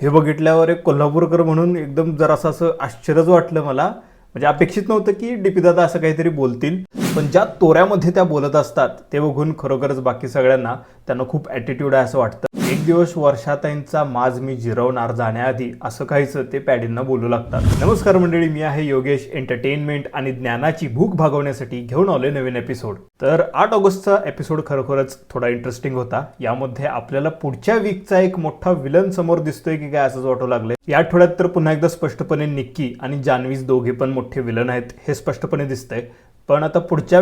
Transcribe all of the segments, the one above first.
हे बघितल्यावर एक कोल्हापूरकर म्हणून एकदम जरासं असं आश्चर्यच वाटलं मला. म्हणजे अपेक्षित नव्हतं की डीपी दादा असं काहीतरी बोलतील, पण ज्या तोऱ्यामध्ये त्या बोलत असतात ते बघून खरोखरच बाकी सगळ्यांना त्यांना खूप ॲटिट्यूड आहे असं वाटतं. एक दिवस वर्षाताईंचा माज मी जिरवणार जाण्याआधी असं काहीचं ते पॅडींना बोलू लागतात. नमस्कार मंडळी, मी आहे योगेश. एंटरटेनमेंट आणि ज्ञानाची भूक भागवण्यासाठी घेऊन आलोय नवीन एपिसोड. तर 8 ऑगस्टचा एपिसोड खरोखरच थोडा इंटरेस्टिंग होता. यामध्ये आपल्याला पुढच्या वीकचा एक मोठा विलन समोर दिसतोय की काय असंच वाटू लागलंय. या आठवड्यात तर पुन्हा एकदा स्पष्टपणे निक्की आणि जान्हवीज दोघे पण मोठे विलन आहेत हे स्पष्टपणे दिसतंय. पण आता पुढच्या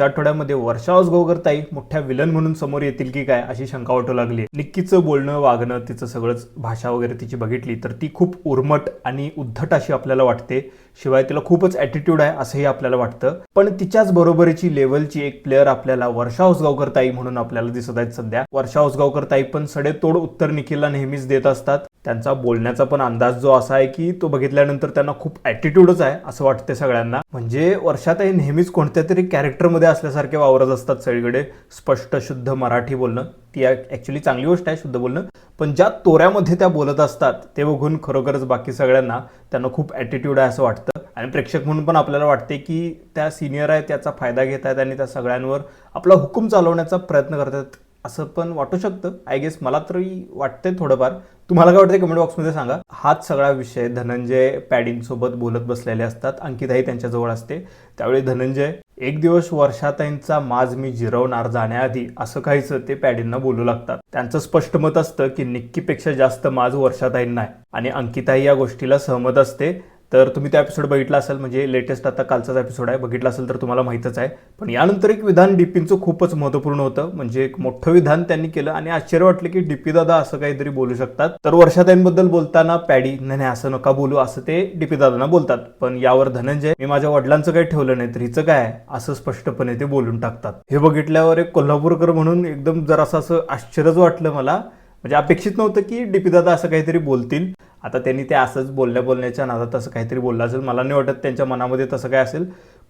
आठवड्यामध्ये वर्षा उसगावकर ताई मोठ्या विलन म्हणून समोर येतील की काय अशी शंका वाटू लागली. निक्कीचं बोलणं वागणं तिचं सगळंच भाषा वगैरे तिची बघितली तर ती खूप उर्मट आणि उद्धट अशी आपल्याला वाटते. शिवाय तिला खूपच ॲटिट्यूड आहे असंही आपल्याला वाटतं. पण तिच्याच बरोबरीची लेवलची एक प्लेअर आपल्याला वर्षा उसगावकर ताई म्हणून आपल्याला दिसत आहेत सध्या. वर्षा उसगावकर ताई पण सडेतोड उत्तर निखिलला नेहमीच देत असतात. त्यांचा बोलण्याचा पण अंदाज जो असा आहे की तो बघितल्यानंतर त्यांना खूप ॲटिट्यूडच आहे असं वाटते सगळ्यांना. म्हणजे वर्षाताई नेहमीच कोणत्या तरी कॅरेक्टरमध्ये असल्यासारखे वावरत असतात सगळीकडे. स्पष्ट शुद्ध मराठी बोलणं ती ॲक्च्युली चांगली गोष्ट आहे शुद्ध बोलणं, पण ज्या तोऱ्यामध्ये त्या बोलत असतात ते बघून खरोखरच बाकी सगळ्यांना त्यांना खूप ॲटिट्यूड आहे असं वाटतं. आणि प्रेक्षक म्हणून पण आपल्याला वाटते की त्या सिनियर आहेत त्याचा फायदा घेत आहेत आणि त्या सगळ्यांवर आपला हुकूम चालवण्याचा प्रयत्न करतात असं पण वाटू शकतं. आय गेस मला तरी वाटतंय थोडंफार. तुम्हाला काय वाटतं कमेंट बॉक्समध्ये सांगा. हाच सगळा विषय धनंजय पॅडींसोबत बोलत बसलेले असतात. अंकिताही त्यांच्याजवळ असते. त्यावेळी धनंजय एक दिवस वर्षाताईंचा माज मी जिरवणार जाण्याआधी असं काहीचं ते पॅडींना बोलू लागतात. त्यांचं स्पष्ट मत असतं की निक्कीपेक्षा जास्त माज वर्षाताईंना आहे आणि अंकिताही या गोष्टीला सहमत असते. तर तुम्ही तो एपिसोड बघितला असेल, म्हणजे लेटेस्ट आता कालचाच एपिसोड आहे, बघितला असेल तर तुम्हाला माहीतच आहे. पण यानंतर एक विधान डीपींचं खूपच महत्त्वपूर्ण होतं. म्हणजे एक मोठं विधान त्यांनी केलं आणि आश्चर्य वाटलं की डीपी दादा असं काहीतरी बोलू शकतात. तर वर्षाताईंबद्दल बोलताना पॅडी नाही असं नका बोलू असं ते डीपी दादांना बोलतात. पण यावर धनंजय मी माझ्या वडिलांचं काही ठेवलं नाही तर हिचं काय आहे असं स्पष्टपणे ते बोलून टाकतात. हे बघितल्यावर एक कोल्हापूरकर म्हणून एकदम जरासं असं आश्चर्यच वाटलं मला. म्हणजे अपेक्षित नव्हतं की डीपी दादा असं काहीतरी बोलतील. आता त्यांनी ते असंच बोलण्याच्या नादात असं काहीतरी बोललं असेल. मला नाही वाटत त्यांच्या मनामध्ये तसं काय असेल,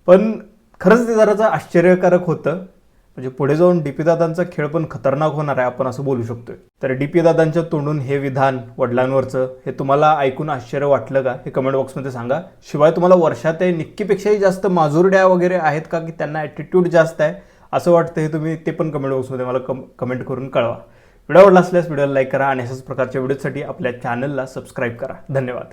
पण खरंच ते जराचं आश्चर्यकारक होतं. म्हणजे पुढे जाऊन डीपी दादांचा खेळ पण खतरनाक होणार आहे आपण असं बोलू शकतोय. तर डीपी दादांच्या तोंडून हे विधान वडिलांवरचं हे तुम्हाला ऐकून आश्चर्य वाटलं का हे कमेंट बॉक्समध्ये सांगा. शिवाय तुम्हाला वर्षात निक्कीपेक्षाही जास्त माजुरड्या वगैरे आहेत का की त्यांना ॲटिट्यूड जास्त आहे असं वाटतं हे तुम्ही ते पण कमेंट बॉक्समध्ये मला कमेंट करून कळवा. व्हिडिओ आवडला असल्यास व्हिडिओला लाईक करा आणि अशाच प्रकारच्या व्हिडिओसाठी आपल्या चॅनलला सबस्क्राईब करा. धन्यवाद.